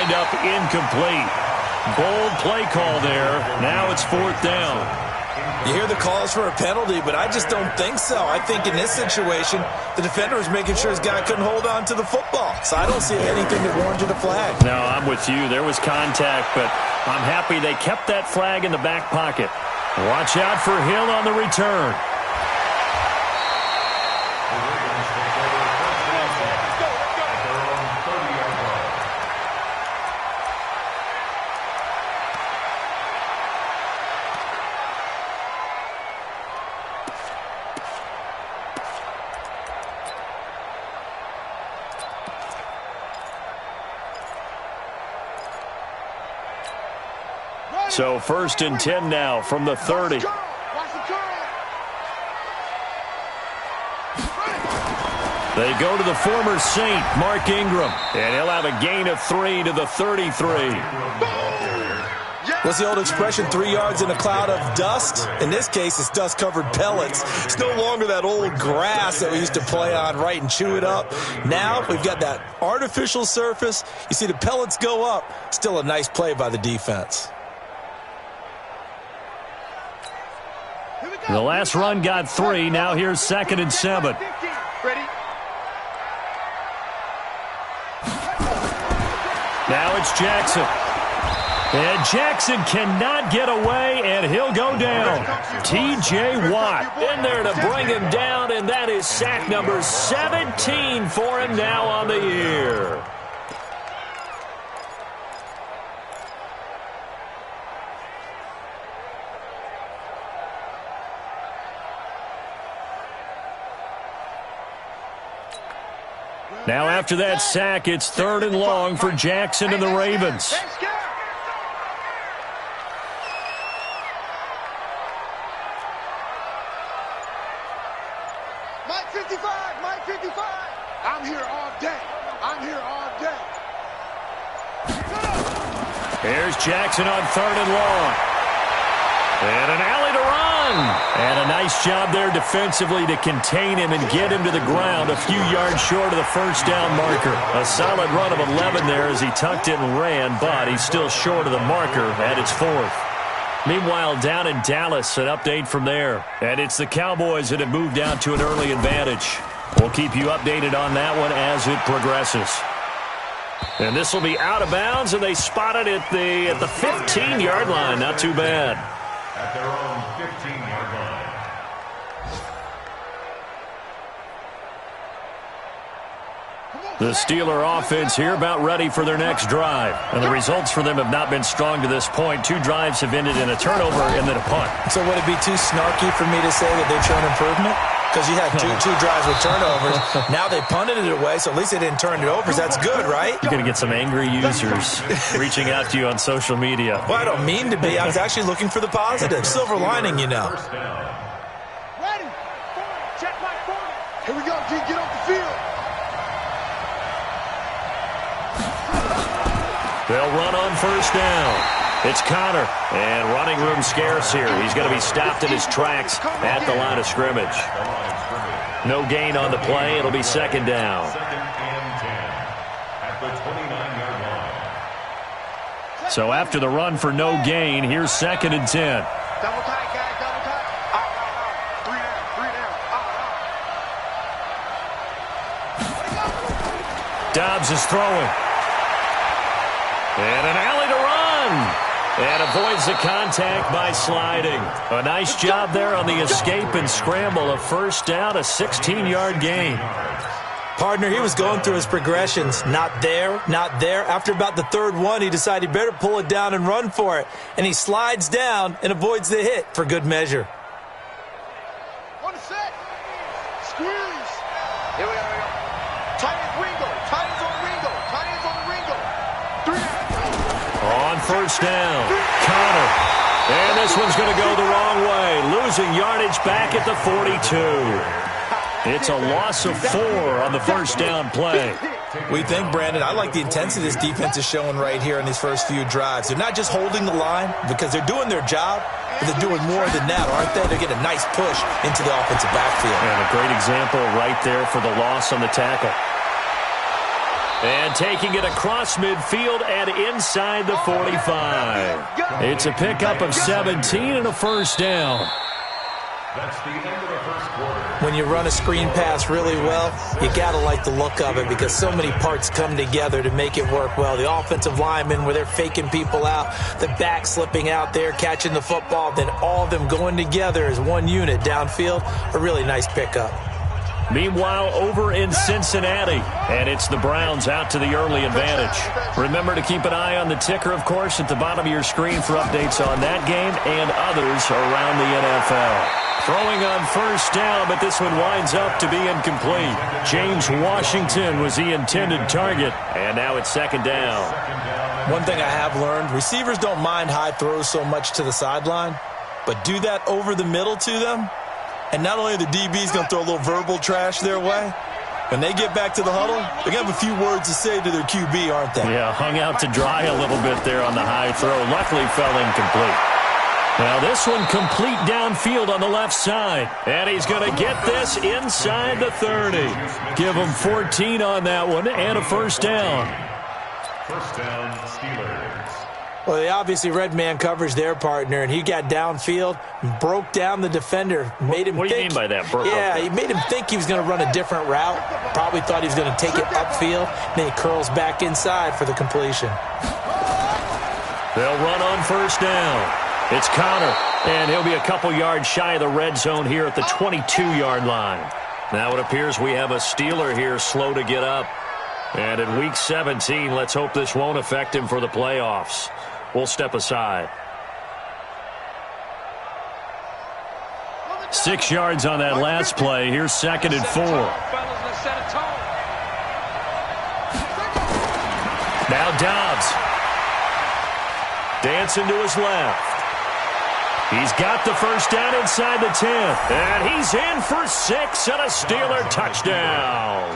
wind up incomplete. Bold play call there. Now it's 4th down. You hear the calls for a penalty, but I just don't think so. I think in this situation, the defender was making sure his guy couldn't hold on to the football. So I don't see anything that warranted a flag. No, I'm with you. There was contact, but I'm happy they kept that flag in the back pocket. Watch out for Hill on the return. So 1st and 10 now from the 30. They go to the former Saint, Mark Ingram, and he'll have a gain of 3 to the 33. What's the old expression, 3 yards in a cloud of dust? In this case, it's dust-covered pellets. It's no longer that old grass that we used to play on, right, and chew it up. Now we've got that artificial surface. You see the pellets go up. Still a nice play by the defense. The last run got 3. Now here's 2nd and 7. Now it's Jackson. And Jackson cannot get away, and he'll go down. T.J. Watt in there to bring him down, and that is sack number 17 for him now on the year. Now after that sack, it's 3rd and long for Jackson and the Ravens. Mike 55, Mike 55. I'm here all day. I'm here all day. Here's Jackson on 3rd and long. And an alley to run. And a nice job there defensively to contain him and get him to the ground a few yards short of the 1st down marker. A solid run of 11 there as he tucked it and ran, but he's still short of the marker at its 4th. Meanwhile, down in Dallas, an update from there. And it's the Cowboys that have moved out to an early advantage. We'll keep you updated on that one as it progresses. And this will be out of bounds, and they spot it at the 15-yard line. Not too bad. At their own 15-yard line. The Steeler offense here about ready for their next drive. And the results for them have not been strong to this point. 2 drives have ended in a turnover and then a punt. So would it be too snarky for me to say that they've shown improvement? Because you had two drives with turnovers. Now they punted it away, so at least they didn't turn it over. That's good, right? You're going to get some angry users reaching out to you on social media. Well, I don't mean to be. I was actually looking for the positive. Silver lining, you know. Ready? Check my corner. Here we go, G. Get off the field. They'll run on 1st down. It's Connor, and running room scarce here. He's going to be stopped in his tracks at the line of scrimmage. No gain on the play. It'll be 2nd down. 2nd and 10 at the 29-yard line. So after the run for no gain, here's 2nd and 10. Double tight, guys. Double tight. Out. 3 down. Dobbs is throwing. And an alley to run. And avoids the contact by sliding. A nice job there on the escape and scramble. A 1st down, a 16-yard gain. Partner, he was going through his progressions. Not there, not there. After about the 3rd one, he decided he better pull it down and run for it. And he slides down and avoids the hit for good measure. On the set. Squeeze. Here we are. Tight end Ringo. Tight ends on Ringo. Tight ends on Ringo. 3 down. On 1st down, Connor. And this one's going to go the wrong way. Losing yardage back at the 42. It's a loss of 4 on the 1st down play. We think, Brandon, I like the intensity this defense is showing right here in these first few drives. They're not just holding the line because they're doing their job, but they're doing more than that, aren't they? They're getting a nice push into the offensive backfield. And a great example right there for the loss on the tackle. And taking it across midfield and inside the 45. It's a pickup of 17 and a first down. That's the end of the first quarter. When you run a screen pass really well, you got to like the look of it because so many parts come together to make it work well. The offensive linemen, where they're faking people out, the back slipping out there, catching the football, then all of them going together as one unit downfield. A really nice pickup. Meanwhile, over in Cincinnati, and it's the Browns out to the early advantage. Remember to keep an eye on the ticker, of course, at the bottom of your screen for updates on that game and others around the NFL. Throwing on first down, but this one winds up to be incomplete. James Washington was the intended target, and now it's second down. One thing I have learned, receivers don't mind high throws so much to the sideline, but do that over the middle to them, and not only are the DBs going to throw a little verbal trash their way, when they get back to the huddle, they're going to have a few words to say to their QB, aren't they? Yeah, hung out to dry a little bit there on the high throw. Luckily fell incomplete. Now this one complete downfield on the left side. And he's going to get this inside the 30. Give him 14 on that one and a first down. First down, Steelers. Well, they obviously red man coverage their partner, and he got downfield, broke down the defender, made him What do you mean by that? He made him think he was going to run a different route. Probably thought he was going to take it upfield. Then he curls back inside for the completion. They'll run on first down. It's Connor, and he'll be a couple yards shy of the red zone here at the 22-yard line. Now it appears we have a Steeler here slow to get up. And in Week 17, let's hope this won't affect him for the playoffs. We'll step aside. 6 yards on that last play. Here's second and 4. Now Dobbs. Dancing to his left. He's got the first down inside the 10. And he's in for 6 and a Steeler touchdown.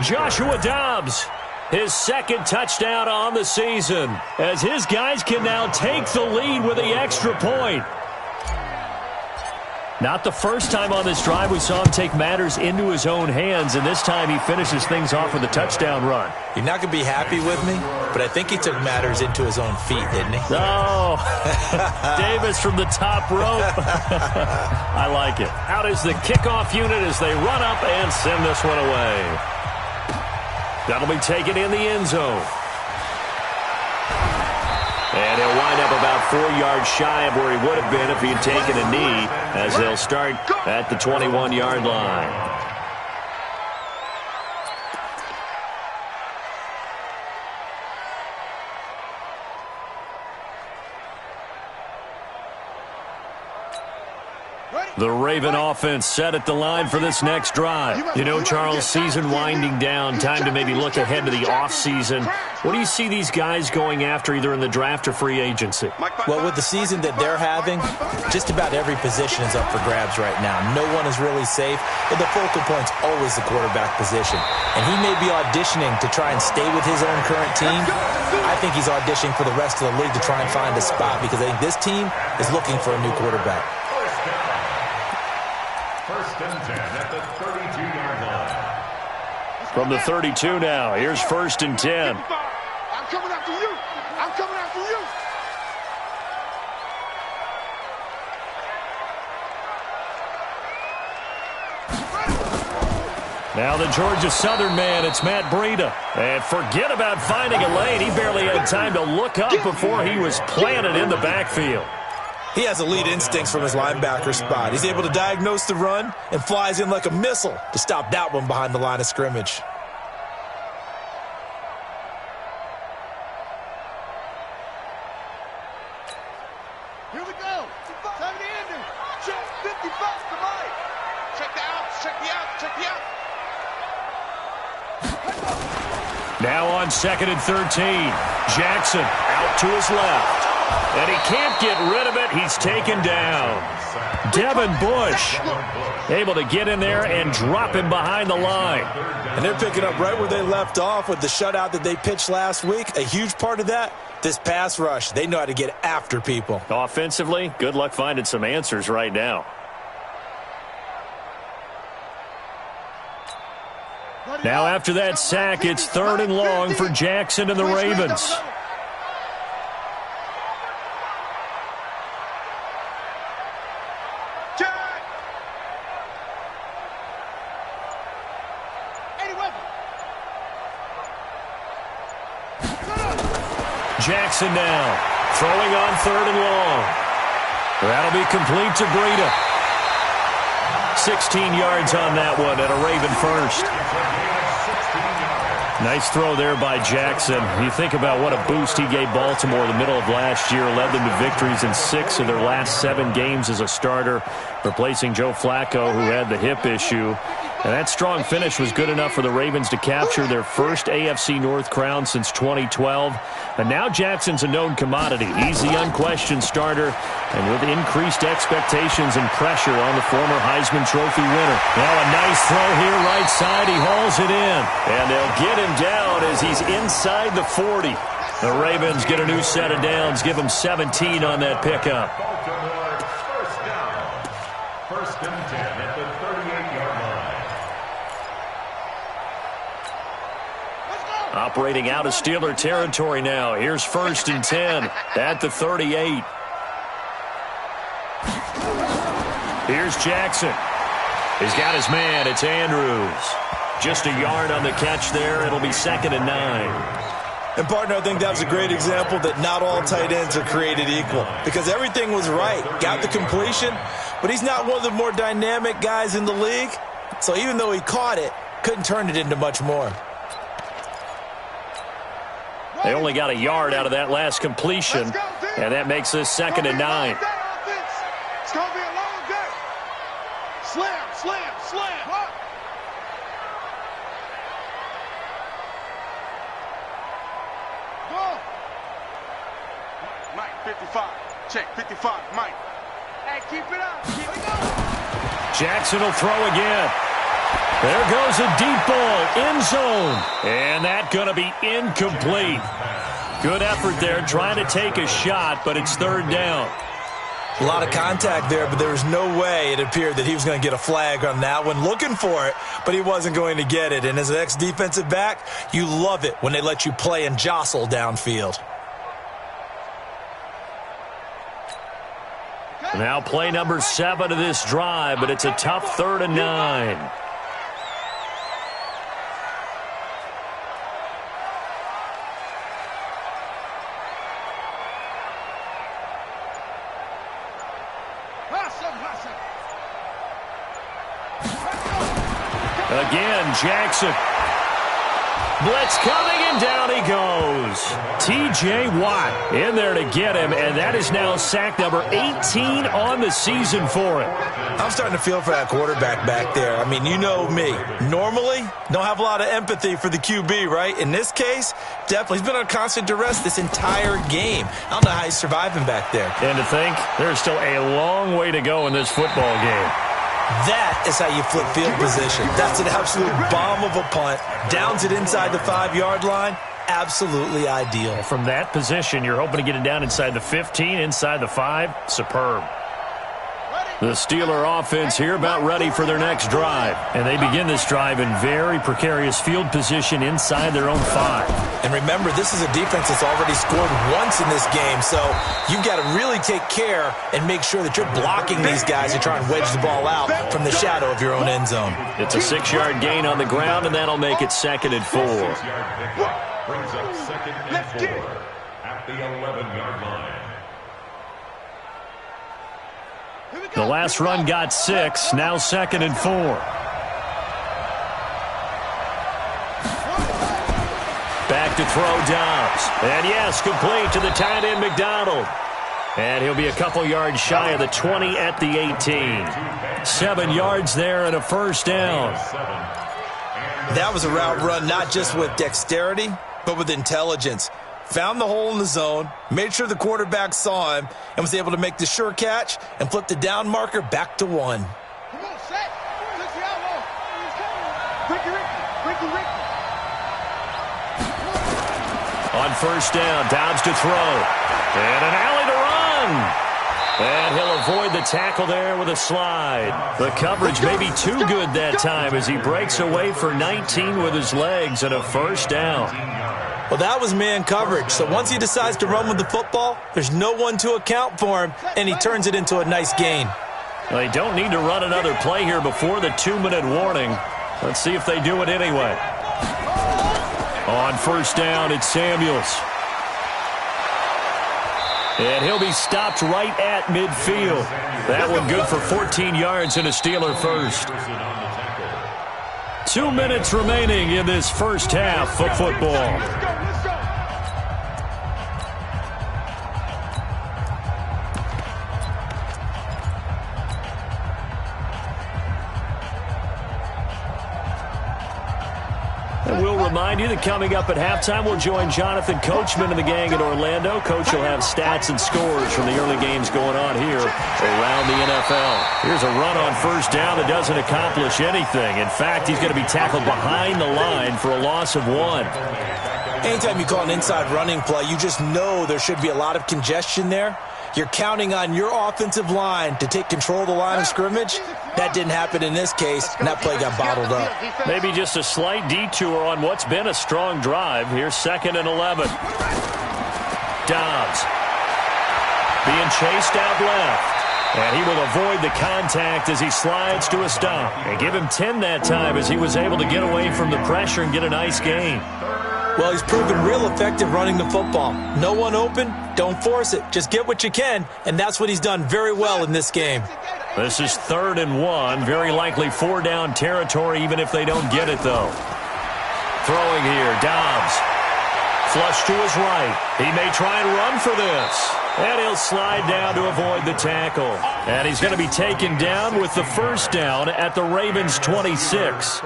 Joshua Dobbs, his second touchdown on the season, as his guys can now take the lead with the extra point. Not the first time on this drive we saw him take matters into his own hands, and this time he finishes things off with a touchdown run. You're not going to be happy with me, but I think he took matters into his own feet, didn't he? Oh, Davis from the top rope. I like it. Out is the kickoff unit as they run up and send this one away. That'll be taken in the end zone. And he'll wind up about 4 yards shy of where he would have been if he had taken a knee, as they'll start at the 21-yard line. The Raven offense set at the line for this next drive. You know, Charles, season winding down, time to maybe look ahead to the offseason. What do you see these guys going after either in the draft or free agency? Well, with the season that they're having, just about every position is up for grabs right now. No one is really safe, but the focal point's always the quarterback position. And he may be auditioning to try and stay with his own current team. I think he's auditioning for the rest of the league to try and find a spot because I think this team is looking for a new quarterback. First and 10 at the 32-yard line. From the 32 now, here's first and 10. I'm coming after you. I'm coming after you. Now the Georgia Southern man, it's Matt Breida. And forget about finding a lane. He barely had time to look up before he was planted in the backfield. He has elite instincts from his linebacker spot. He's able to diagnose the run and flies in like a missile to stop that one behind the line of scrimmage. Here we go. Time to end it. Check 55 to Mike. Check the outs. Check the outs. Check the outs. Now on second and 13. Jackson out to his left. And he can't get rid of it. He's taken down. Devin Bush able to get in there and drop him behind the line. And they're picking up right where they left off with the shutout that they pitched last week. A huge part of that, this pass rush. They know how to get after people. Offensively, good luck finding some answers right now. Now after that sack, it's 3rd and long for Jackson and the Ravens. Jackson now, throwing on 3rd and long. That'll be complete to Breida. 16 yards on that one and a Raven first. Nice throw there by Jackson. You think about what a boost he gave Baltimore in the middle of last year, led them to victories in 6 of their last 7 games as a starter, replacing Joe Flacco, who had the hip issue. And that strong finish was good enough for the Ravens to capture their first AFC North crown since 2012. And now Jackson's a known commodity. He's the unquestioned starter, and with increased expectations and pressure on the former Heisman Trophy winner. Now a nice throw here right side. He hauls it in. And they'll get him down as he's inside the 40. The Ravens get a new set of downs, give him 17 on that pickup. Baltimore, first down. 1st and 10 at the 38-yard line. Operating out of Steeler territory now. Here's 1st and 10 at the 38. Here's Jackson. He's got his man. It's Andrews. Just a yard on the catch there. It'll be 2nd and 9. And, partner, I think that was a great example that not all tight ends are created equal, because everything was right. Got the completion, but he's not one of the more dynamic guys in the league. So even though he caught it, couldn't turn it into much more. They only got a yard out of that last completion, and that makes this 2nd and 9. It's going to be a long day. Slam, slam, slam. Go. Mike, 55. Check, 55. Mike. Hey, keep it up. Keep it going. Jackson will throw again. There goes a deep ball, end zone. And that's going to be incomplete. Good effort there, trying to take a shot, but it's 3rd down. A lot of contact there, but there was no way it appeared that he was going to get a flag on that one. Looking for it, but he wasn't going to get it. And as an ex-defensive back, you love it when they let you play and jostle downfield. Now play number 7 of this drive, but it's a tough 3rd and 9. Again, Jackson. Blitz coming, and down he goes. T.J. Watt in there to get him, and that is now sack number 18 on the season for him. I'm starting to feel for that quarterback back there. I mean, you know me. Normally, don't have a lot of empathy for the QB, right? In this case, definitely. He's been on constant duress this entire game. I don't know how he's surviving back there. And to think, there's still a long way to go in this football game. That is how you flip field position. That's an absolute bomb of a punt. Downs it inside the 5-yard line. Absolutely ideal. From that position, you're hoping to get it down inside the 15, inside the 5. Superb. The Steeler offense here about ready for their next drive. And they begin this drive in very precarious field position inside their own 5. And remember, this is a defense that's already scored once in this game, so you've got to really take care and make sure that you're blocking these guys and try and wedge the ball out from the shadow of your own end zone. It's a 6-yard gain on the ground, and that'll make it 2nd and 4. Brings up 2nd and 4 at the 11-yard line. The last run got 6, now 2nd and 4. Back to throw Dobbs. And yes, complete to the tight end McDonald. And he'll be a couple yards shy of the 20 at the 18. 7 yards there and a 1st down. That was a route run not just with dexterity, but with intelligence. Found the hole in the zone, made sure the quarterback saw him, and was able to make the sure catch and flip the down marker back to 1. Come on, set. Touch the outlaw. Ricky. On 1st down, Dobbs to throw. And an alley to run. And he'll avoid the tackle there with a slide. The coverage may be too good that time as he breaks away for 19 with his legs and a first down. Well, that was man coverage. So once he decides to run with the football, there's no one to account for him, and he turns it into a nice gain. They don't need to run another play here before the 2-minute warning. Let's see if they do it anyway. On first down, it's Samuels. And he'll be stopped right at midfield. That one good for 14 yards and a Steeler first. 2 minutes remaining in this first half of football. And we'll remind you that coming up at halftime, we'll join Jonathan Coachman and the gang at Orlando. Coach will have stats and scores from the early games going on here around the NFL. Here's a run on first down that doesn't accomplish anything. In fact, he's going to be tackled behind the line for a loss of 1. Anytime you call an inside running play, you just know there should be a lot of congestion there. You're counting on your offensive line to take control of the line of scrimmage. That didn't happen in this case, and that play got bottled up. Maybe just a slight detour on what's been a strong drive. Here's 2nd and 11. Dobbs being chased out left. And he will avoid the contact as he slides to a stop. And give him 10 that time as he was able to get away from the pressure and get a nice gain. Well, he's proven real effective running the football. No one open, don't force it. Just get what you can, and that's what he's done very well in this game. This is 3rd and 1. Very likely 4-down territory, even if they don't get it, though. Throwing here, Dobbs. Flush to his right. He may try and run for this. And he'll slide down to avoid the tackle. And he's going to be taken down with the first down at the Ravens' 26.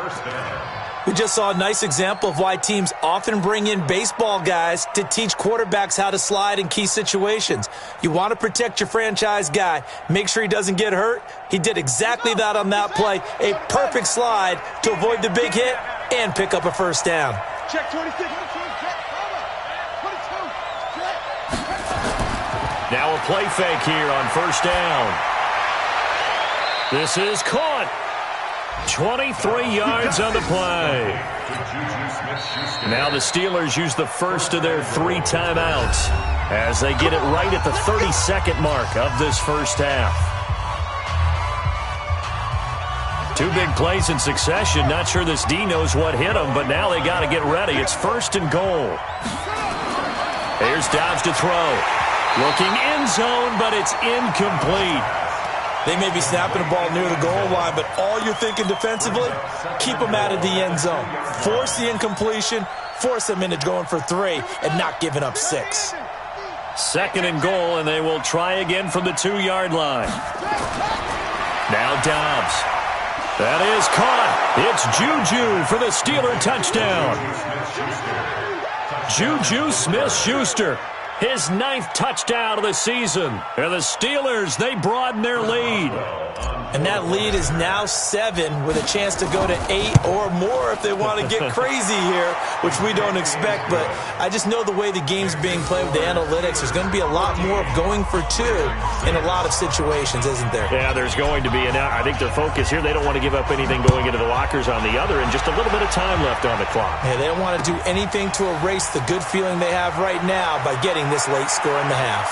We just saw a nice example of why teams often bring in baseball guys to teach quarterbacks how to slide in key situations. You want to protect your franchise guy. Make sure he doesn't get hurt. He did exactly that on that play. A perfect slide to avoid the big hit and pick up a first down. Check 26. Now a play fake here on first down. This is caught. 23 yards on the play. Now the Steelers use the first of their 3 timeouts as they get it right at the 32nd mark of this first half. 2 big plays in succession. Not sure this D knows what hit them, but now they got to get ready. It's 1st and goal. Here's Dobbs to throw. Looking end zone, but it's incomplete. They may be snapping the ball near the goal line, but all you're thinking defensively, keep them out of the end zone. Force the incompletion, force them into going for 3, and not giving up 6. 2nd and goal, and they will try again from the 2-yard line. Now Dobbs. That is caught. It's Juju for the Steeler touchdown. Juju Smith-Schuster. His 9th touchdown of the season. And the Steelers, they broaden their lead. And that lead is now 7 with a chance to go to 8 or more if they want to get crazy here, which we don't expect. But I just know the way the game's being played with the analytics, there's going to be a lot more of going for 2 in a lot of situations, isn't there? Yeah, there's going to be. And I think their focus here, they don't want to give up anything going into the lockers on the other, and just a little bit of time left on the clock. Yeah, they don't want to do anything to erase the good feeling they have right now by getting this late score in the half.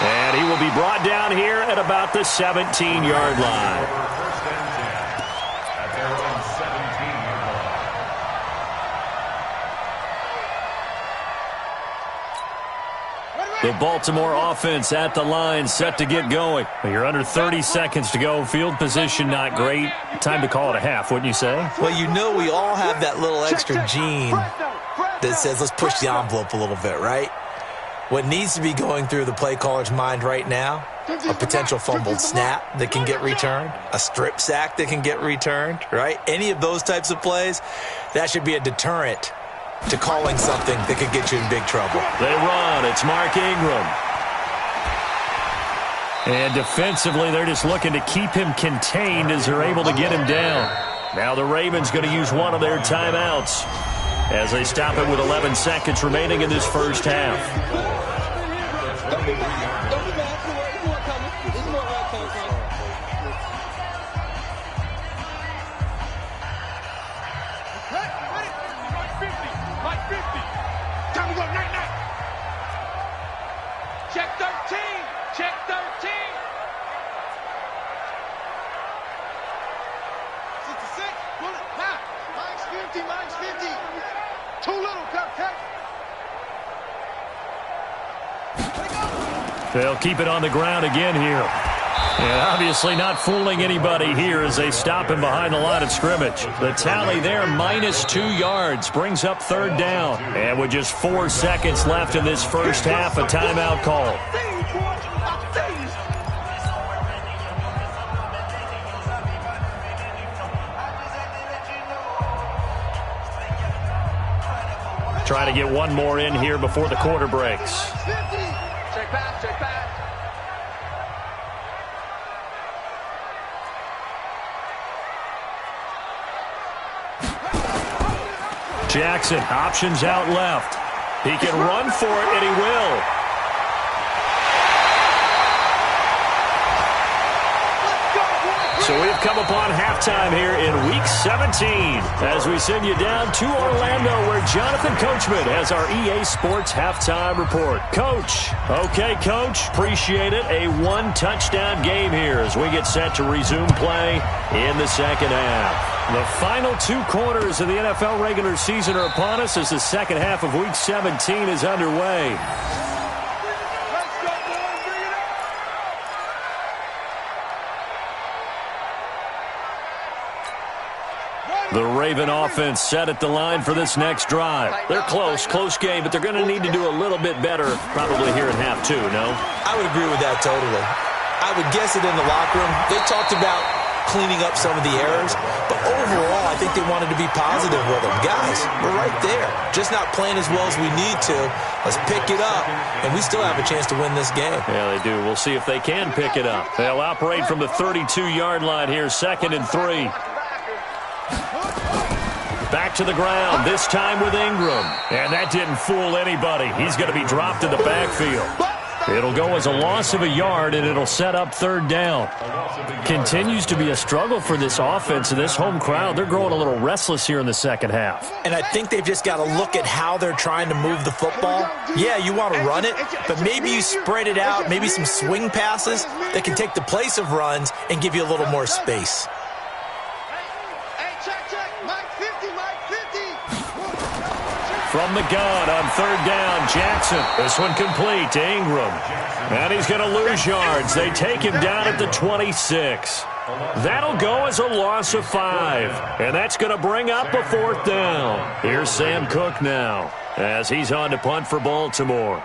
And he will be brought down here at about the 17-yard line. The Baltimore offense at the line, set to get going. You're under 30 seconds to go. Field position not great. Time to call it a half, wouldn't you say? Well, you know we all have that little extra gene that says let's push the envelope a little bit, right? What needs to be going through the play caller's mind right now, a potential fumbled snap that can get returned, a strip sack that can get returned, right? Any of those types of plays, that should be a deterrent to calling something that could get you in big trouble. They run. It's Mark Ingram. And defensively, they're just looking to keep him contained as they're able to get him down. Now the Ravens going to use one of their timeouts as they stop it with 11 seconds remaining in this first half. 50, mine's 50. Too little, cut. They'll keep it on the ground again here. And obviously not fooling anybody here as they stop him behind the line of scrimmage. The tally there, -2 yards, brings up third down. And with just 4 seconds left in this first half, a timeout call. Try to get one more in here before the quarter breaks. Check back. Jackson, options out left. He can run for it, and he will. So we've come upon halftime here in Week 17 as we send you down to Orlando where Jonathan Coachman has our EA Sports Halftime Report. Coach. Okay, Coach. Appreciate it. A one-touchdown game here as we get set to resume play in the second half. The final 2 quarters of the NFL regular season are upon us as the second half of Week 17 is underway. The Raven offense set at the line for this next drive. They're close game, but they're going to need to do a little bit better probably here in half 2, no? I would agree with that totally. I would guess it in the locker room. They talked about cleaning up some of the errors, but overall, I think they wanted to be positive with them. Guys, we're right there. Just not playing as well as we need to. Let's pick it up, and we still have a chance to win this game. Yeah, they do. We'll see if they can pick it up. They'll operate from the 32-yard line here, 2nd and 3. Back to the ground, this time with Ingram. And that didn't fool anybody. He's going to be dropped in the backfield. It'll go as a loss of a yard, and it'll set up third down. Continues to be a struggle for this offense and this home crowd. They're growing a little restless here in the second half. And I think they've just got to look at how they're trying to move the football. Yeah, you want to run it, but maybe you spread it out, maybe some swing passes that can take the place of runs and give you a little more space. From the gun on third down, Jackson. This one complete to Ingram. And he's going to lose yards. They take him down at the 26. That'll go as a loss of 5. And that's going to bring up a 4th down. Here's Sam Cook now as he's on to punt for Baltimore.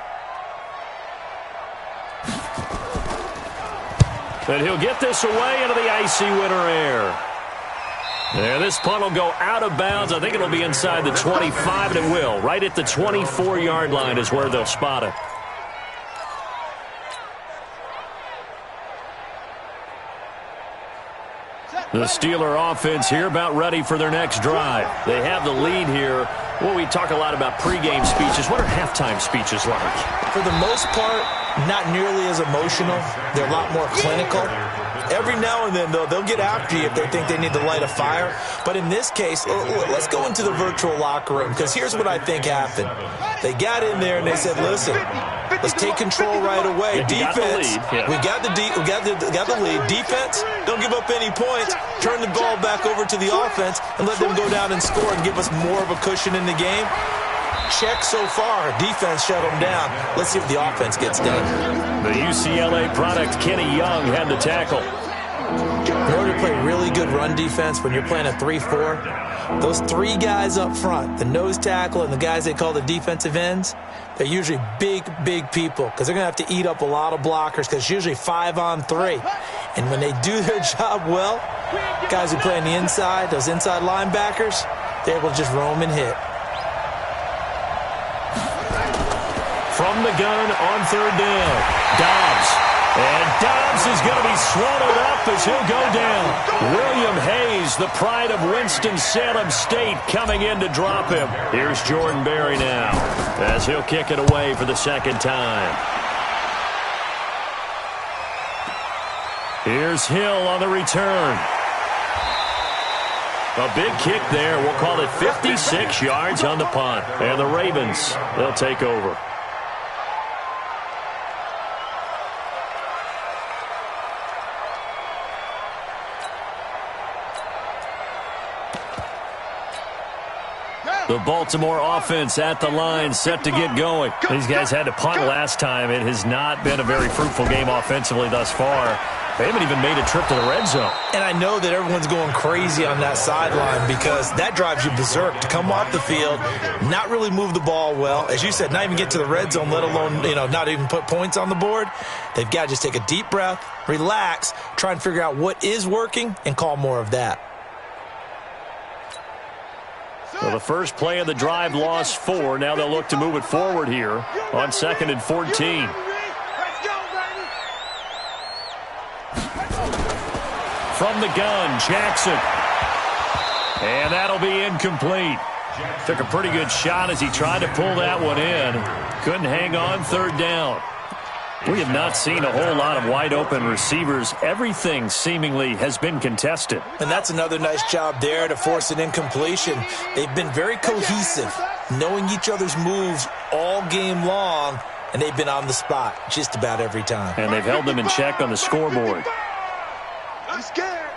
And he'll get this away into the icy winter air. There, this punt will go out of bounds. I think it'll be inside the 25, and it will. Right at the 24-yard line is where they'll spot it. The Steeler offense here about ready for their next drive. They have the lead here. Well, we talk a lot about pregame speeches. What are halftime speeches like? For the most part, not nearly as emotional. They're a lot more clinical. Every now and then, though, they'll get after you if they think they need to light a fire. But in this case, let's go into the virtual locker room, because here's what I think happened. They got in there and they said, listen, let's take control right away. Defense, we got the lead. Defense, don't give up any points. Turn the ball back over to the offense and let them go down and score and give us more of a cushion in the game. Check so far. Defense shut them down. Let's see if the offense gets done. The UCLA product, Kenny Young, had the tackle. In order to play really good run defense when you're playing a 3-4, those 3 guys up front, the nose tackle and the guys they call the defensive ends, they're usually big people because they're going to have to eat up a lot of blockers because it's usually 5-on-3. And when they do their job well, guys who play on the inside, those inside linebackers, they're able to just roam and hit. From the gun on third down, Dobbs. And Dobbs is going to be swallowed up as he'll go down. William Hayes, the pride of Winston-Salem State, coming in to drop him. Here's Jordan Berry now as he'll kick it away for the second time. Here's Hill on the return. A big kick there. We'll call it 56 yards on the punt. And the Ravens, they'll take over. The Baltimore offense at the line, set to get going. These guys had to punt last time. It has not been a very fruitful game offensively thus far. They haven't even made a trip to the red zone. And I know that everyone's going crazy on that sideline because that drives you berserk to come off the field, not really move the ball well. As you said, not even get to the red zone, let alone, not even put points on the board. They've got to just take a deep breath, relax, try and figure out what is working, and call more of that. So the first play of the drive lost 4. Now they'll look to move it forward here on 2nd and 14. From the gun, Jackson. And that'll be incomplete. Took a pretty good shot as he tried to pull that one in. Couldn't hang on 3rd down. We have not seen a whole lot of wide-open receivers. Everything seemingly has been contested. And that's another nice job there to force an incompletion. They've been very cohesive, knowing each other's moves all game long, and they've been on the spot just about every time. And they've held them in check on the scoreboard. I'm scared.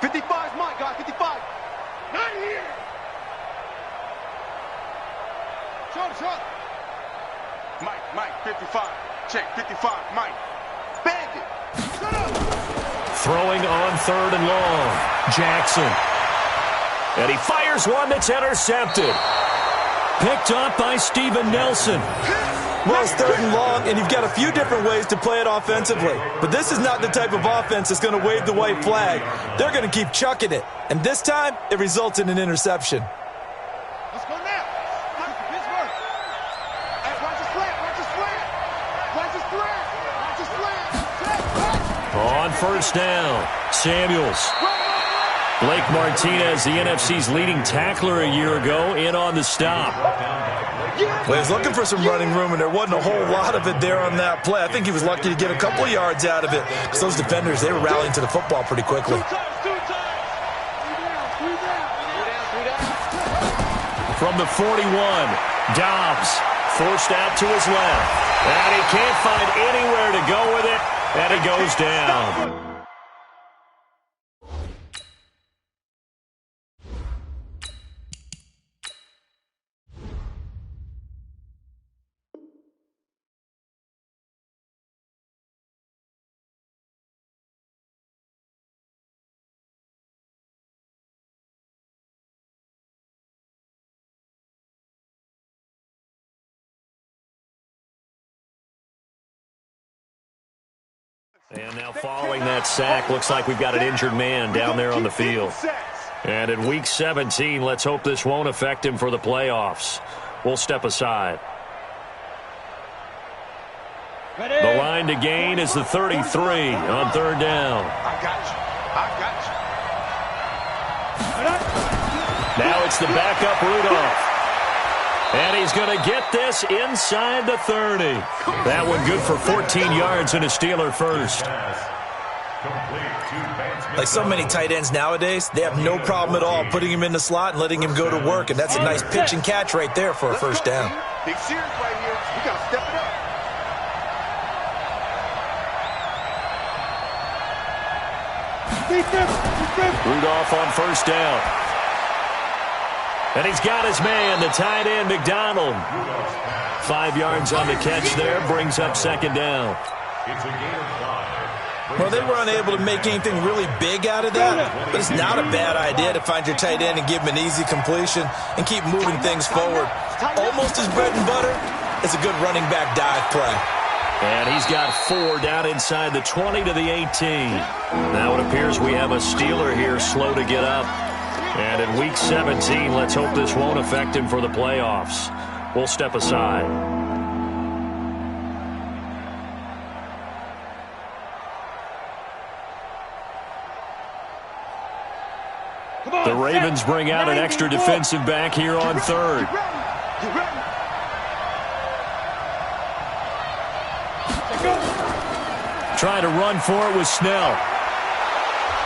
55's mine, guys. 55. Not here. Shot. Mike, 55. Check, 55. Mike. Bandit. Shut up. Throwing on 3rd and long. Jackson. And he fires one that's intercepted. Picked up by Steven Nelson. Well, it's 3rd and long, and you've got a few different ways to play it offensively. But this is not the type of offense that's going to wave the white flag. They're going to keep chucking it. And this time, it results in an interception. Let's go now. Pittsburgh. Hey, watch the slant. On 1st down, Samuels. Blake Martinez, the NFC's leading tackler a year ago, in on the stop. Well, he's looking for some running room, and there wasn't a whole lot of it there on that play. I think he was lucky to get a couple of yards out of it because those defenders, they were rallying to the football pretty quickly. From the 41, Dobbs forced out to his left. And he can't find anywhere to go with it, and he goes down. And now following that sack, looks like we've got an injured man down there on the field. And in Week 17, let's hope this won't affect him for the playoffs. We'll step aside. The line to gain is the 33 on 3rd down. I got you. Now it's the backup Rudolph. And he's going to get this inside the 30. That one good for 14 yards and a Steeler first. Like so many tight ends nowadays, they have no problem at all putting him in the slot and letting him go to work. And that's a nice pitch and catch right there for a 1st down. Big series right here. You got to step it up. Rudolph on 1st down. And he's got his man, the tight end, McDonald. 5 yards on the catch there, brings up 2nd down. Well, they were unable to make anything really big out of that, but it's not a bad idea to find your tight end and give him an easy completion and keep moving things forward. Almost as bread and butter as a good running back dive play. And he's got 4 down inside the 20 to the 18. Now it appears we have a Steeler here slow to get up. And in Week 17, let's hope this won't affect him for the playoffs. We'll step aside. The Ravens bring out an extra defensive back here on 3rd. Trying to run for it with Snell.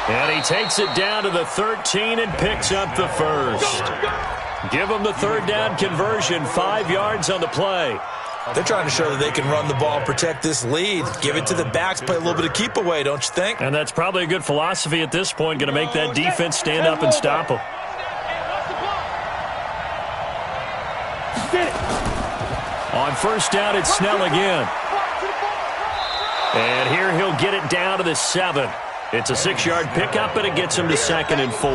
And he takes it down to the 13 and picks up the first. Give him the 3rd down conversion, 5 yards on the play. They're trying to show that they can run the ball and protect this lead. Give it to the backs, play a little bit of keep away, don't you think? And that's probably a good philosophy at this point, going to make that defense stand up and stop them. On first down, it's Snell again. And here he'll get it down to the 7. It's a 6-yard pickup, and it gets him to 2nd and 4.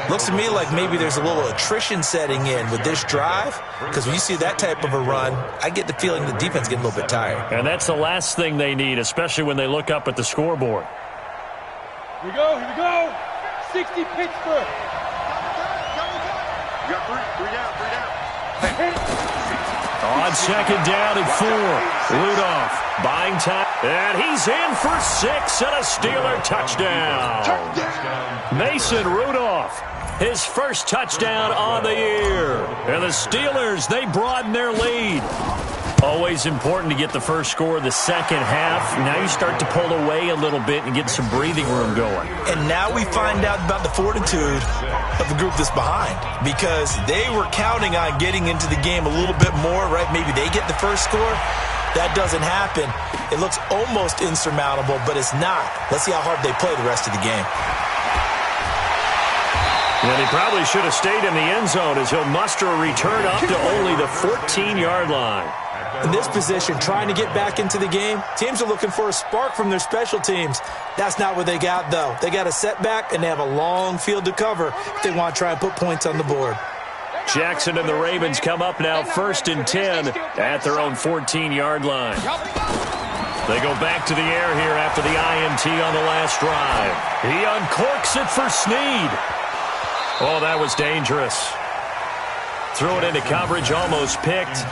Looks to me like maybe there's a little attrition setting in with this drive, because when you see that type of a run, I get the feeling the defense getting a little bit tired. And that's the last thing they need, especially when they look up at the scoreboard. Here we go. 60 Pittsburgh. You got three down. On 2nd down and 4, Rudolph buying time, and he's in for 6 and a Steeler touchdown. Mason Rudolph, his first touchdown on the year. And the Steelers, they broaden their lead. Always important to get the first score of the second half. Now you start to pull away a little bit and get some breathing room going. And now we find out about the fortitude of the group that's behind, because they were counting on getting into the game a little bit more, right? Maybe they get the first score. That doesn't happen. It looks almost insurmountable, but it's not. Let's see how hard they play the rest of the game. And he probably should have stayed in the end zone as he'll muster a return up to only the 14-yard line. In this position, trying to get back into the game, teams are looking for a spark from their special teams. That's not what they got, though. They got a setback, and they have a long field to cover if they want to try and put points on the board. Jackson and the Ravens come up now 1st and 10 at their own 14-yard line. They go back to the air here after the INT on the last drive. He uncorks it for Snead. Oh, that was dangerous. Threw it into coverage, almost picked,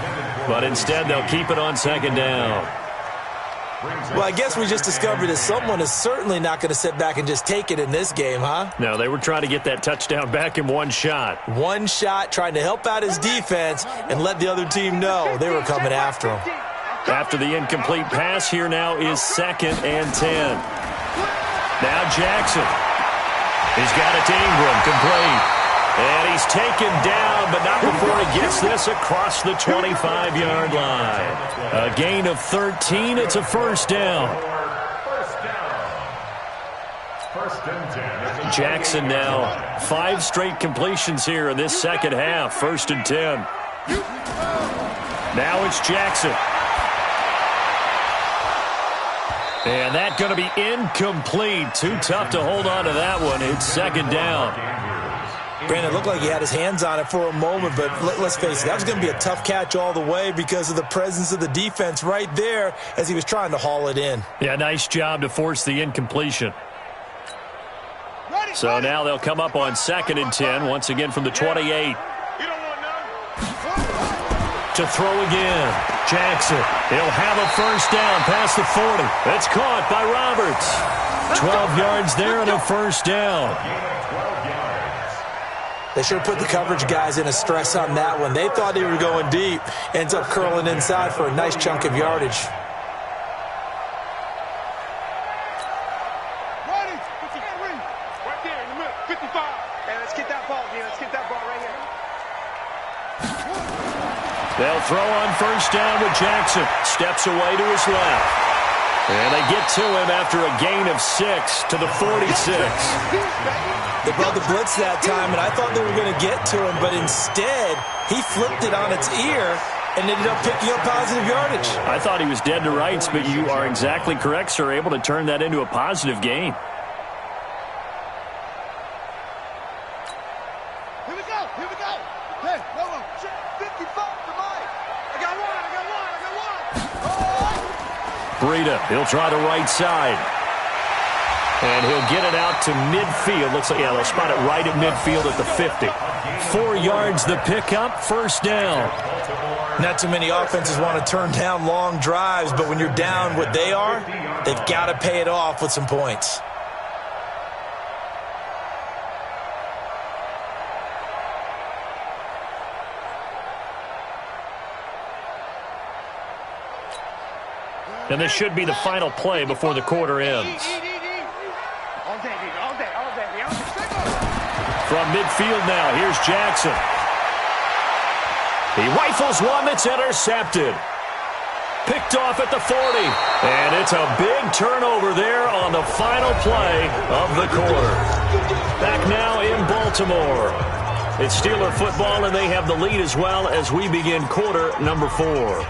but instead they'll keep it on 2nd down. Well, I guess we just discovered that someone is certainly not going to sit back and just take it in this game, huh? No, they were trying to get that touchdown back in one shot. One shot, trying to help out his defense and let the other team know they were coming after him. After the incomplete pass, here now is 2nd and 10. Now Jackson. He's got it to Ingram, complete. And he's taken down, but not before he gets this across the 25-yard line. A gain of 13. It's a first down. Jackson now 5 straight completions here in this second half. 1st and 10. Now it's Jackson. And that's going to be incomplete. Too tough to hold on to that one. It's 2nd down. Brandon, it looked like he had his hands on it for a moment, but let's face it, that was going to be a tough catch all the way because of the presence of the defense right there as he was trying to haul it in. Yeah, nice job to force the incompletion. So now they'll come up on 2nd and 10, once again from the 28. To throw again. Jackson, he'll have a first down past the 40. It's caught by Roberts. 12 yards there and a first down. They should have put the coverage guys in a stress on that one. They thought they were going deep. Ends up curling inside for a nice chunk of yardage. Right there in the middle, 55. Hey, let's get that ball, man. Let's get that ball right here. They'll throw on first down with Jackson. Steps away to his left. And they get to him after a gain of 6 to the 46. They brought the blitz that time, and I thought they were going to get to him, but instead, he flipped it on its ear and ended up picking up positive yardage. I thought he was dead to rights, but you are exactly correct, sir. Able to turn that into a positive gain. Here we go. Hey, no. 55 for Mike. I got one. Breida, he'll try the right side. And he'll get it out to midfield. Looks like, yeah, they'll spot it right at midfield at the 50. 4 yards the pickup, first down. Not too many offenses want to turn down long drives, but when you're down what they are, they've got to pay it off with some points. And this should be the final play before the quarter ends. From midfield now, here's Jackson. He rifles one that's intercepted. Picked off at the 40. And it's a big turnover there on the final play of the quarter. Back now in Baltimore. It's Steeler football, and they have the lead as well as we begin quarter number 4.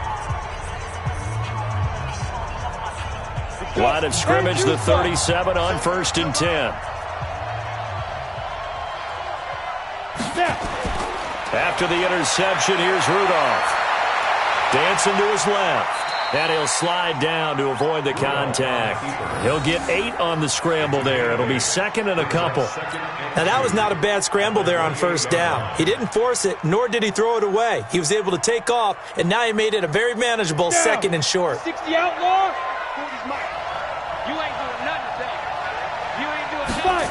Line of scrimmage, the 37 on 1st and 10. After the interception, here's Rudolph. Dancing to his left. And he'll slide down to avoid the contact. He'll get 8 on the scramble there. It'll be second and a couple. Now, that was not a bad scramble there on 1st down. He didn't force it, nor did he throw it away. He was able to take off, and now he made it a very manageable second and short. 60 outlaw. You ain't doing nothing today. You ain't doing nothing.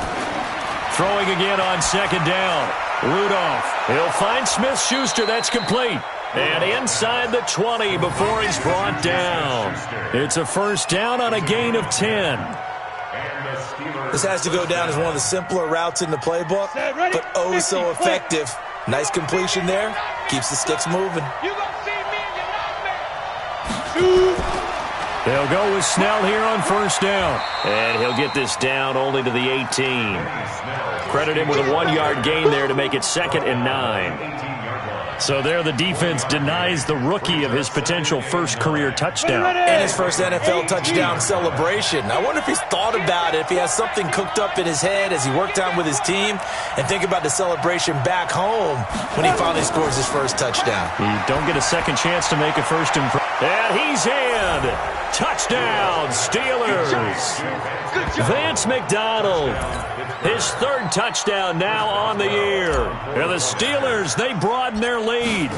Throwing again on 2nd down. Rudolph. He'll find Smith-Schuster. That's complete. And inside the 20 before he's brought down. It's a 1st down on a gain of 10. This has to go down as one of the simpler routes in the playbook, but oh so effective. Nice completion there. Keeps the sticks moving. You gonna see me in your nightmare. They'll go with Snell here on 1st down. And he'll get this down only to the 18. Credit him with a 1-yard gain there to make it 2nd and 9. So there the defense denies the rookie of his potential first career touchdown. And his first NFL touchdown celebration. I wonder if he's thought about it, if he has something cooked up in his head as he worked out with his team, and think about the celebration back home when he finally scores his first touchdown. You don't get a second chance to make a first impression. And he's in. Touchdown, Steelers. Vance McDonald. His 3rd touchdown now on the year. And the Steelers, they broaden their lead.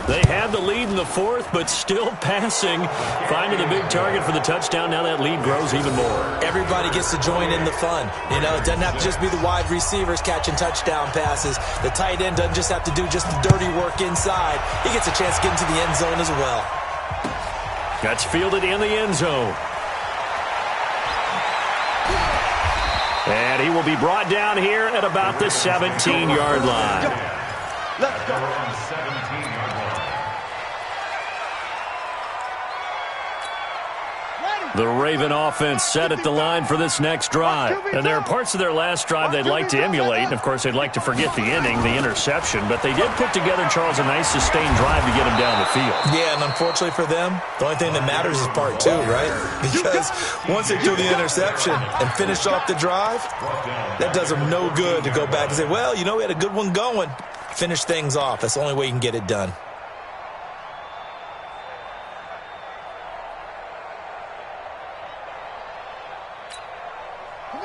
They had the lead in the 4th, but still passing. Finding the big target for the touchdown. Now that lead grows even more. Everybody gets to join in the fun. You know, it doesn't have to just be the wide receivers catching touchdown passes. The tight end doesn't just have to do just the dirty work inside. He gets a chance to get into the end zone as well. That's fielded in the end zone. And he will be brought down here at about the 17-yard line. Let's go. 17-yard line. The Raven offense set at the line for this next drive. And there are parts of their last drive they'd like to emulate. And, of course, they'd like to forget the inning, the interception. But they did put together, Charles, a nice sustained drive to get him down the field. Yeah, and unfortunately for them, the only thing that matters is part 2, right? Because once they do the interception and finish off the drive, that does them no good to go back and say, well, you know, we had a good one going. Finish things off. That's the only way you can get it done.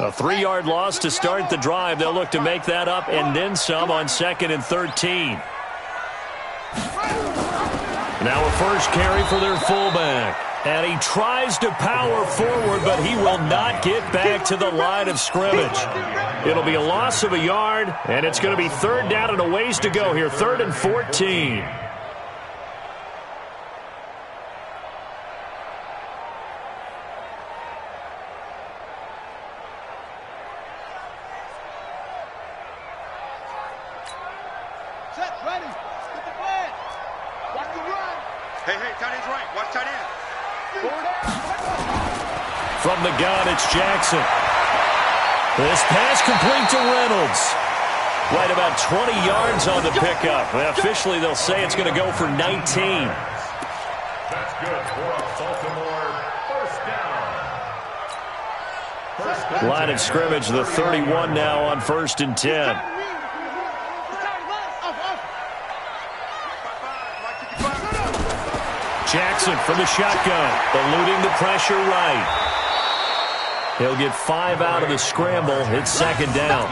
A 3-yard loss to start the drive. They'll look to make that up and then some on 2nd and 13. Now a first carry for their fullback. And he tries to power forward, but he will not get back to the line of scrimmage. It'll be a loss of a yard, and it's going to be 3rd down and a ways to go here. 3rd and 14. From the gun, it's Jackson. This pass complete to Reynolds. Right about 20 yards on the pickup. And officially, they'll say it's going to go for 19. That's good for a Baltimore first down. Line of scrimmage, the 31 now on 1st and 10. Jackson from the shotgun, eluding the pressure right. He'll get 5 out of the scramble. It's 2nd down.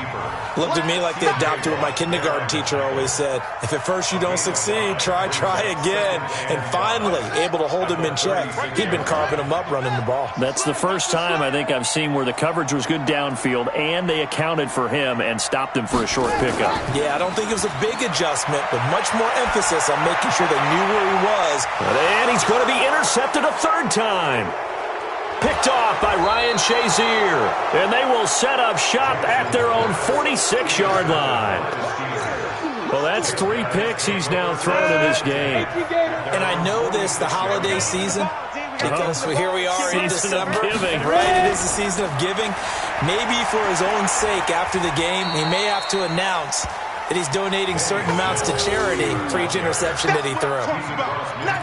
Looked to me like they adopted what my kindergarten teacher always said. If at first you don't succeed, try again. And finally, able to hold him in check. He'd been carving him up running the ball. That's the first time I think I've seen where the coverage was good downfield and they accounted for him and stopped him for a short pickup. Yeah, I don't think it was a big adjustment, but much more emphasis on making sure they knew where he was. And he's going to be intercepted a 3rd time. Picked off by Ryan Shazier. And they will set up shop at their own 46-yard line. Well, That's 3 picks he's now thrown in this game. And I know this, the holiday season, because here we are in December. Right, it is the season of giving. Maybe for his own sake, after the game, he may have to announce that he's donating certain amounts to charity for each interception that he threw.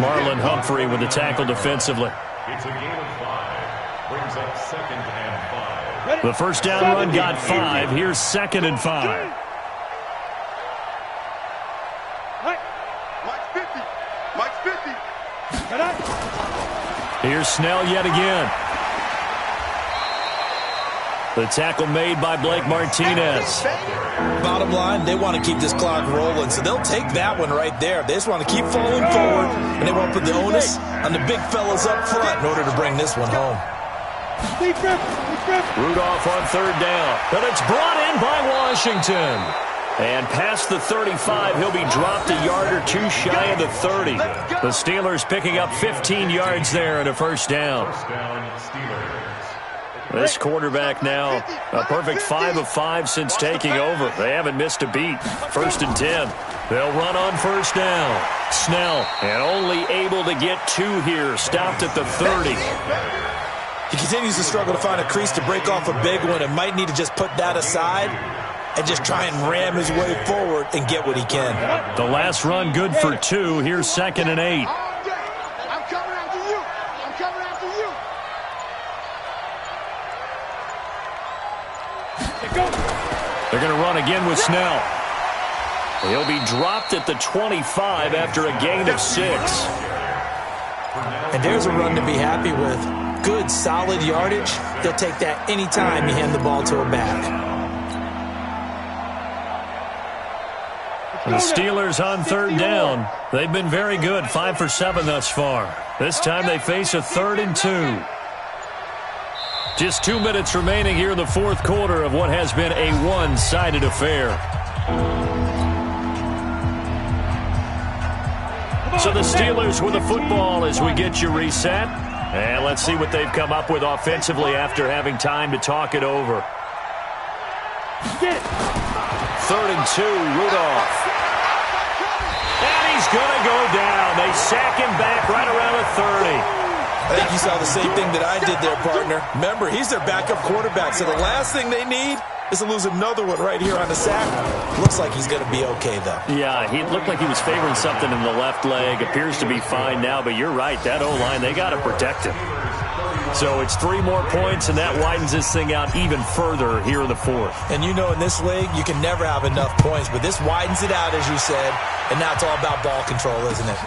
Marlon Humphrey with the tackle defensively. It's a gain of 5. Brings up 2nd and 5. The first down run got 5. Here's 2nd and 5. Mike's 50. Mike's 50. Here's Snell yet again. The tackle made by Blake Martinez. Bottom line, they want to keep this clock rolling, so they'll take that one right there. They just want to keep falling forward, and they want to put the onus on the big fellas up front in order to bring this one home. Rudolph on 3rd down, but it's brought in by Washington. And past the 35, he'll be dropped a yard or 2 shy of the 30. The Steelers picking up 15 yards there and a first down. First down, Steelers. This quarterback now a perfect 5 of 5 since taking over. They haven't missed a beat. 1st and 10. They'll run on 1st down. Snell, and only able to get 2 here. Stopped at the 30. He continues to struggle to find a crease to break off a big one and might need to just put that aside and just try and ram his way forward and get what he can. The last run good for 2. Here's 2nd and 8. I'm coming after you. I'm coming after you. They're going to run again with Snell. He'll be dropped at the 25 after a gain of 6. And there's a run to be happy with. Good, solid yardage. They'll take that anytime you hand the ball to a back. The Steelers on 3rd down. They've been very good, 5 for 7 thus far. This time they face a 3rd and 2. Just 2 minutes remaining here in the 4th quarter of what has been a one-sided affair. So the Steelers with the football as we get you reset. And let's see what they've come up with offensively after having time to talk it over. 3rd and 2, Rudolph. And he's going to go down. They sack him back right around the 30. I think you saw the same thing that I did there, partner. Remember, he's their backup quarterback, so the last thing they need is to lose another one right here on the sack. Looks like he's going to be okay, though. Yeah, he looked like he was favoring something in the left leg. Appears to be fine now, but you're right. That O-line, they got to protect him. So it's 3 more points, and that widens this thing out even further here in the 4th. And you know in this league, you can never have enough points, but this widens it out, as you said, and now it's all about ball control, isn't it?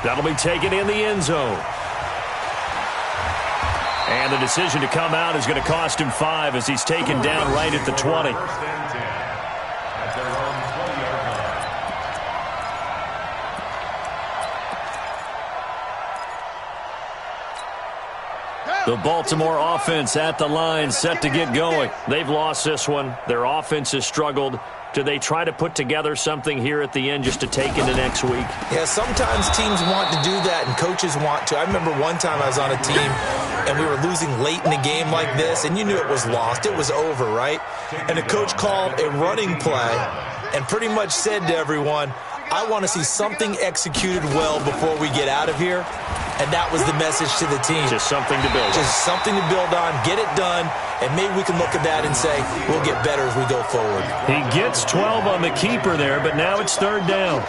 That'll be taken in the end zone. And the decision to come out is going to cost him 5 as he's taken down right at the 20. First and 10. At their own 20-yard line. The Baltimore offense at the line, set to get going. They've lost this one. Their offense has struggled. Do they try to put together something here at the end just to take into next week? Yeah, sometimes teams want to do that and coaches want to. I remember one time I was on a team and we were losing late in a game like this, and you knew it was lost. It was over, right? And the coach called a running play and pretty much said to everyone, I want to see something executed well before we get out of here. And that was the message to the team. Just something to build on. Just something to build on, get it done, and maybe we can look at that and say, we'll get better as we go forward. He gets 12 on the keeper there, but now it's 3rd down.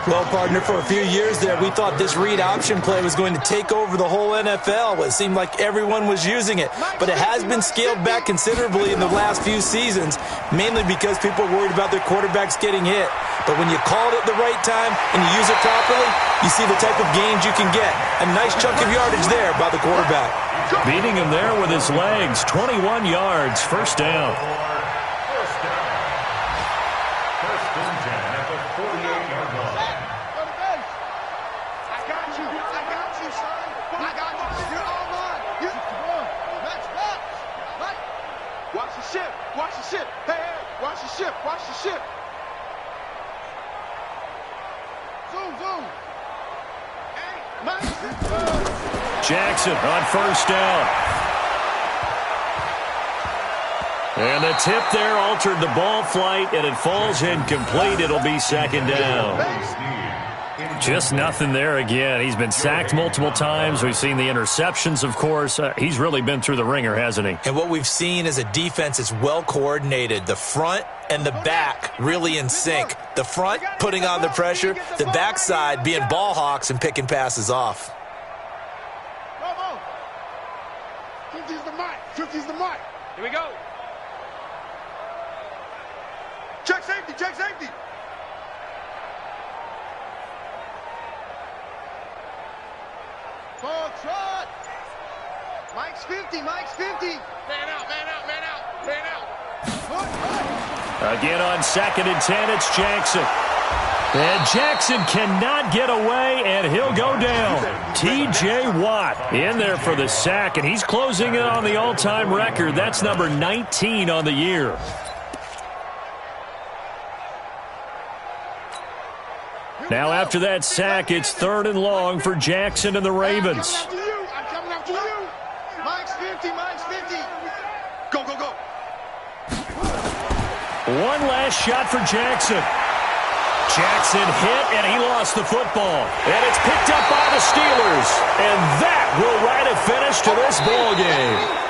Well, partner, for a few years there, we thought this read option play was going to take over the whole NFL. It seemed like everyone was using it, but it has been scaled back considerably in the last few seasons, mainly because people are worried about their quarterbacks getting hit. But when you call it at the right time and you use it properly, you see the type of gains you can get. A nice chunk of yardage there by the quarterback. Beating him there with his legs, 21 yards, first down. First and 10 at the 48-yard line. I got you. I got you, son. I got you. You're all mine. Match up. Right. Watch the ship. Watch the ship. Hey, hey. Watch the ship. Watch the ship. Zoom, zoom. Jackson on first down. And the tip there altered the ball flight, and it falls incomplete. It'll be second down. Just nothing there again. He's been sacked multiple times. We've seen the interceptions, of course. He's really been through the ringer, hasn't he? And what we've seen is a defense that's well coordinated. The front and the back really in sync. The front putting on the pressure, the backside being ball hawks and picking passes off. 50's the mic. 50's the mic. Here we go. Check safety. Check safety. Full trot. Mike's 50. Mike's 50. Man out, man out, man out, man out. Again on 2nd and 10, it's Jackson. And Jackson cannot get away, and he'll go down. T.J. Watt in there for the sack, and he's closing in on the all-time record. That's number 19 on the year. Now after that sack, it's 3rd and long for Jackson and the Ravens. I'm coming after you. Mike's 50. Mike's 50. Go, go, go. One last shot for Jackson. Jackson hit, and he lost the football. And it's picked up by the Steelers. And that will write a finish to this ball game.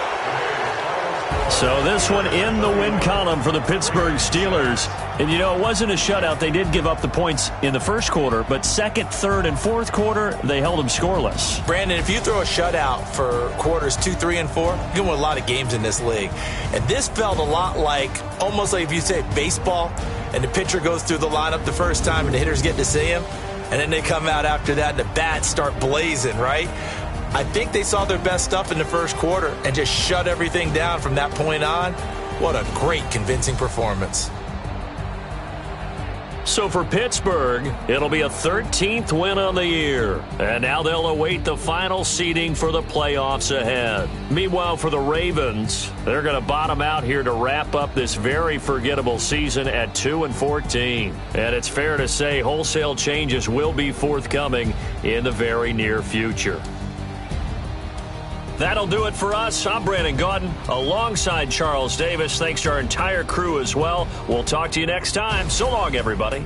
So this one in the win column for the Pittsburgh Steelers. And, you know, it wasn't a shutout. They did give up the points in the first quarter, but second, third, and fourth quarter, they held them scoreless. Brandon, if you throw a shutout for quarters 2, 3, and 4, you can win a lot of games in this league. And this felt a lot like, almost like if you say baseball, and the pitcher goes through the lineup the first time and the hitters get to see him, and then they come out after that and the bats start blazing, right? I think they saw their best stuff in the first quarter and just shut everything down from that point on. What a great, convincing performance. So for Pittsburgh, it'll be a 13th win on the year. And now they'll await the final seeding for the playoffs ahead. Meanwhile, for the Ravens, they're going to bottom out here to wrap up this very forgettable season at 2-14. And it's fair to say wholesale changes will be forthcoming in the very near future. That'll do it for us. I'm Brandon Gaudin alongside Charles Davis. Thanks to our entire crew as well. We'll talk to you next time. So long, everybody.